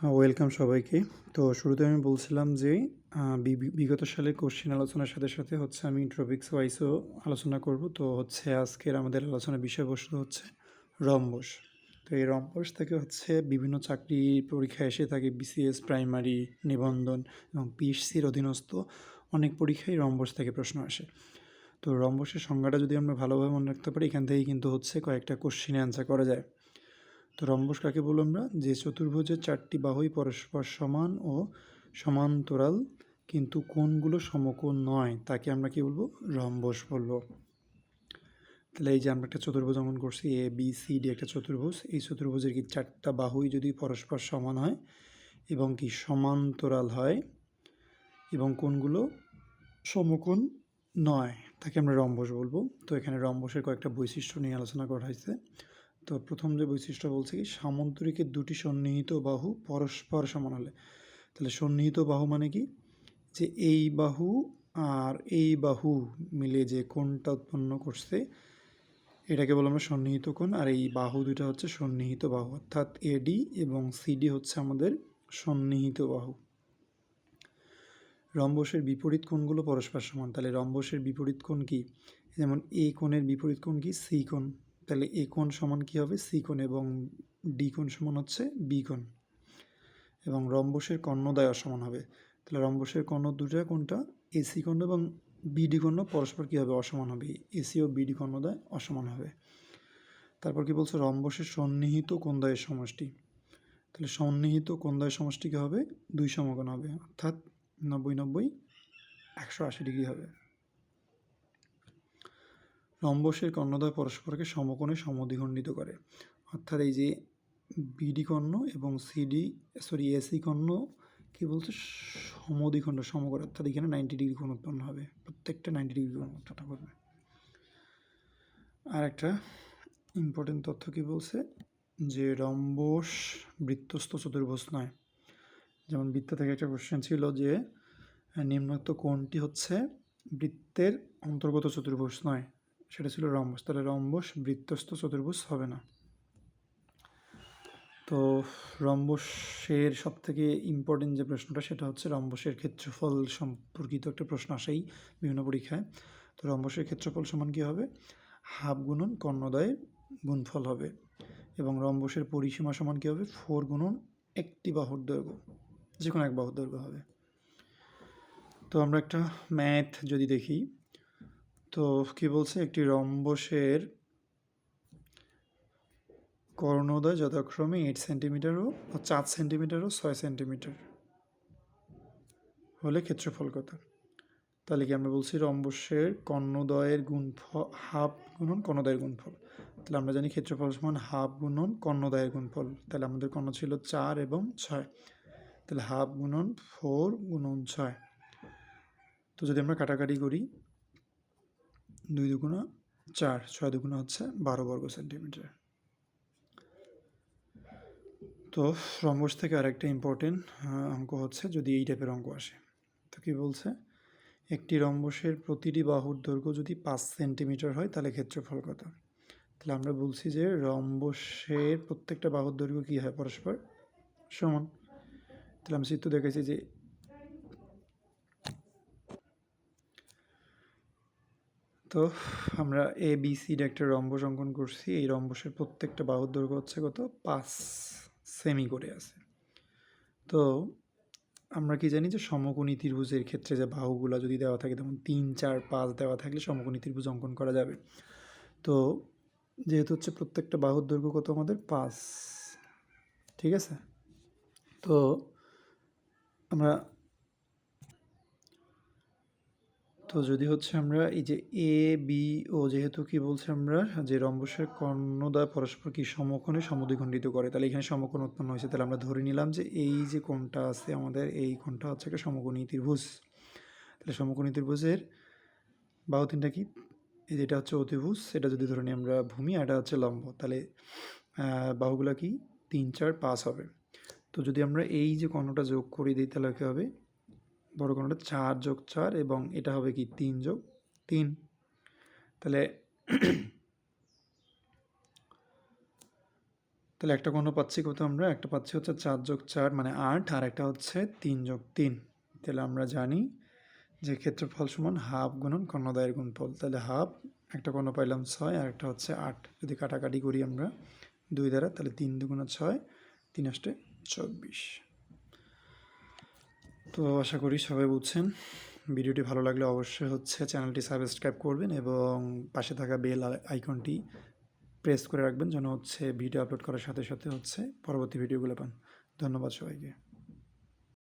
হ্যাঁ, ওয়েলকাম সবাইকে। তো শুরুতে আমি বলছিলাম যে বিগত সালের কোশ্চেন আলোচনার সাথে সাথে হচ্ছে আমি টপিকস ওয়াইজও আলোচনা করব। তো হচ্ছে আজকের আমাদের আলোচনার বিষয়বস্তু হচ্ছে রম্বস। তো এই রম্বস থেকে হচ্ছে বিভিন্ন চাকরি পরীক্ষা এসে থাকে, বিসিএস, প্রাইমারি, নিবন্ধন এবং পিএসসির অধীনস্থ অনেক পরীক্ষায় রম্বস থেকে প্রশ্ন আসে। তো রম্বসের সংজ্ঞাটা যদি আমরা ভালোভাবে মনে রাখতে পারি, এখান থেকেই কিন্তু হচ্ছে কয়েকটা কোশ্চেনে অ্যান্সার করা যায়। তো রম্বস কাকে বলবো আমরা? যে চতুর্ভুজের চারটি বাহুই পরস্পর সমান ও সমান্তরাল কিন্তু কোণগুলো সমকোণ নয়, তাকে আমরা কি বলবো? রম্বস বলবো। তাহলে এই যে আমরা একটা চতুর্ভুজ অঙ্কন করছি, এ বি সি ডি একটা চতুর্ভুজ। এই চতুর্ভুজের কি চারটা বাহুই যদি পরস্পর সমান হয় এবং কি সমান্তরাল হয় এবং কোণগুলো সমকোণ নয়, তাকে আমরা রম্বস বলবো। তো এখানে রম্বসের কয়েকটা বৈশিষ্ট্য নিয়ে আলোচনা করা হয়েছে। তো প্রথম যে বৈশিষ্ট্য বলছে কি, সামন্তরিকের দুটি সন্নিহিত বাহু পরস্পর সমান হলে। তাহলে সন্নিহিত বাহু মানে কি? যে এই বাহু আর এই বাহু মিলে যে কোণটা উৎপন্ন করছে, এটাকে বললাম আমরা সন্নিহিত কোণ। আর এই বাহু দুটা হচ্ছে সন্নিহিত বাহু, অর্থাৎ এডি এবং সিডি হচ্ছে আমাদের সন্নিহিত বাহু। রম্বসের বিপরীত কোণগুলো পরস্পর সমান। তাহলে রম্বসের বিপরীত কোণ কি? যেমন এ কোণের বিপরীত কোণ কি? সি কোণ। তাহলে এ কোণ সমান কি হবে? সি কোণ, এবং ডি কোণ সমান হচ্ছে বি কোণ। এবং রম্বসের কর্ণদ্বয় অসমান হবে। তাহলে রম্বসের কর্ণ দুটা কোনটা? এসি কর্ণ এবং বিডি কর্ণ পরস্পর কী হবে? অসমান হবে। এসি ও বিডি কর্ণদ্বয় অসমান হবে। তারপর কি বলছে? রম্বসের সন্নিহিত কোণদ্বয়ের সমষ্টি। তাহলে সন্নিহিত কোণদ্বয়ের সমষ্টি কী হবে? দুই সমকোণ হবে, অর্থাৎ 90-90 180 ডিগ্রি হবে। রম্বসের কর্ণদ্বয় পরস্পরকে সমকোণে সমদ্বিখণ্ডিত করে, অর্থাৎ এই যে বিডি কর্ণ এবং এসি কর্ণ কি বলছে? সমদ্বিখণ্ড সমকোণ, অর্থাৎ এখানে 90 ডিগ্রি কোণ উৎপন্ন হবে, প্রত্যেকটা 90 ডিগ্রি কোণ উৎপন্ন করবে। আর একটা ইম্পর্টেন্ট তথ্য কি বলছে? যে রম্বস বৃত্তস্থ চতুর্ভুজ নয়। যেমন বৃত্ত থেকে একটা কোশ্চেন ছিল যে নিম্নোক্ত কোণটি হচ্ছে বৃত্তের অন্তর্গত চতুর্ভুজ নয়, সেটা ছিল রম্বস। তাহলে রম্বস বৃত্তস্থ চতুর্ভুজ হবে না। তো রম্বসের সবথেকে ইম্পর্টেন্ট যে প্রশ্নটা, সেটা হচ্ছে রম্বসের ক্ষেত্রফল সম্পর্কিত একটা প্রশ্ন আসেই বিভিন্ন পরীক্ষায়। তো রম্বসের ক্ষেত্রফল সমান কী হবে? হাফ গুণন কর্ণদ্বয়ের গুণফল হবে। এবং রম্বসের পরিসীমা সমান কী হবে? 4 গুণন একটি বাহুর দৈর্ঘ্য, যে কোনো এক বাহুর দৈর্ঘ্য হবে। তো আমরা একটা ম্যাথ যদি দেখি, তো কি বলছে? একটি রম্বসের কর্ণদ্বয় যথাক্রমে 8 সেন্টিমিটার ও 4 সেন্টিমিটার ও 6 সেন্টিমিটার হলে ক্ষেত্রফল কত? তাহলে কি আমরা বলছি রম্বসের কর্ণদ্বয়ের গুণফল হাফ গুণন কর্ণদ্বয়ের গুণফল। তাহলে আমরা জানি ক্ষেত্রফল সমান হাফ গুণন কর্ণদ্বয়ের গুণফল। তাহলে আমাদের কর্ণ ছিল 4 এবং 6, তাহলে হাফ গুণন 4 গুণন 6। তো যদি আমরা কাটাকাটি করি, 2 দুগুণা 4, 6 দুগুণা হচ্ছে 12 বর্গ সেন্টিমিটার। তো রম্বস থেকে আরেকটা ইম্পর্টেন্ট অঙ্ক হচ্ছে যদি এই টাইপের অঙ্ক আসে, তো কী বলছে? একটি রম্বসের প্রতিটি বাহুর দৈর্ঘ্য যদি 5 সেন্টিমিটার হয়, তাহলে ক্ষেত্রফল কত? তাহলে আমরা বলছি যে রম্বসের প্রত্যেকটা বাহুর দৈর্ঘ্য কী হয়? পরস্পর সমান। তাহলে আমি চিত্র দেখেছি যে তো আমরা এ বি সি ডি একটা রম্বস অঙ্কন করছি। এই রম্বসের প্রত্যেকটা বাহুর দৈর্ঘ্য হচ্ছে কত? 5 সেমি করে আছে। তো আমরা কি জানি যে সমকোণী ত্রিভুজের ক্ষেত্রে যে বাহুগুলো যদি দেওয়া থাকে, যেমন 3, 4, 5 দেওয়া থাকলে সমকোণী ত্রিভুজ অঙ্কন করা যাবে। তো যেহেতু হচ্ছে প্রত্যেকটা বাহুর দৈর্ঘ্য কত আমাদের? 5, ঠিক আছে? তো আমরা যদি হচ্ছে আমরা এই যে এ বি ও, যেহেতু কি বলছে আমরা যে রম্বসের কর্ণদ্বয় পরস্পর কি সমকোণে সমদ্বিখণ্ডিত করে, তাহলে এখানে সমকোণ উৎপন্ন হয়েছে। তাহলে আমরা ধরে নিলাম যে এই যে কোণটা আছে আমাদের, এই কোণটা হচ্ছে একটা সমকোণী ত্রিভুজ। তাহলে সমকোণী ত্রিভুজের বাহু তিনটা কি? এই যেটা হচ্ছে অতিভুজ, এটা যদি ধরে নিই আমরা ভূমি, আর এটা হচ্ছে লম্ব, তাহলে বাহুগুলো কি? 3, 4, 5 হবে। তো যদি আমরা এই যে কর্ণটা যোগ করে দিই, তাহলে কী হবে? বড় কর্ণটা 4 যোগ 4, এবং এটা হবে কি? 3 যোগ 3। তাহলে তাহলে একটা কোণ পাচ্ছি কত আমরা? একটা পাচ্ছি হচ্ছে 4 যোগ 4 মানে 8, আর একটা হচ্ছে 3 যোগ 3। তাহলে আমরা জানি যে ক্ষেত্রফল সমান হাফ গুণন কর্ণদ্বয়ের গুণফল। তাহলে হাফ, একটা কোণ পাইলাম 6 আর একটা হচ্ছে 8। যদি কাটাকাটি করি আমরা 2 দ্বারা, তাহলে 3 দুগুণে 6, 3 আষ্টে 24। তো আশা করি সবাই বুঝছেন। ভিডিওটি ভালো লাগলে অবশ্যই হচ্ছে চ্যানেলটি সাবস্ক্রাইব করবেন এবং পাশে থাকা বেল আইকনটি প্রেস করে রাখবেন যেন হচ্ছে ভিডিও আপলোড করার সাথে সাথে হচ্ছে পরবর্তী ভিডিওগুলো পান। ধন্যবাদ সবাইকে।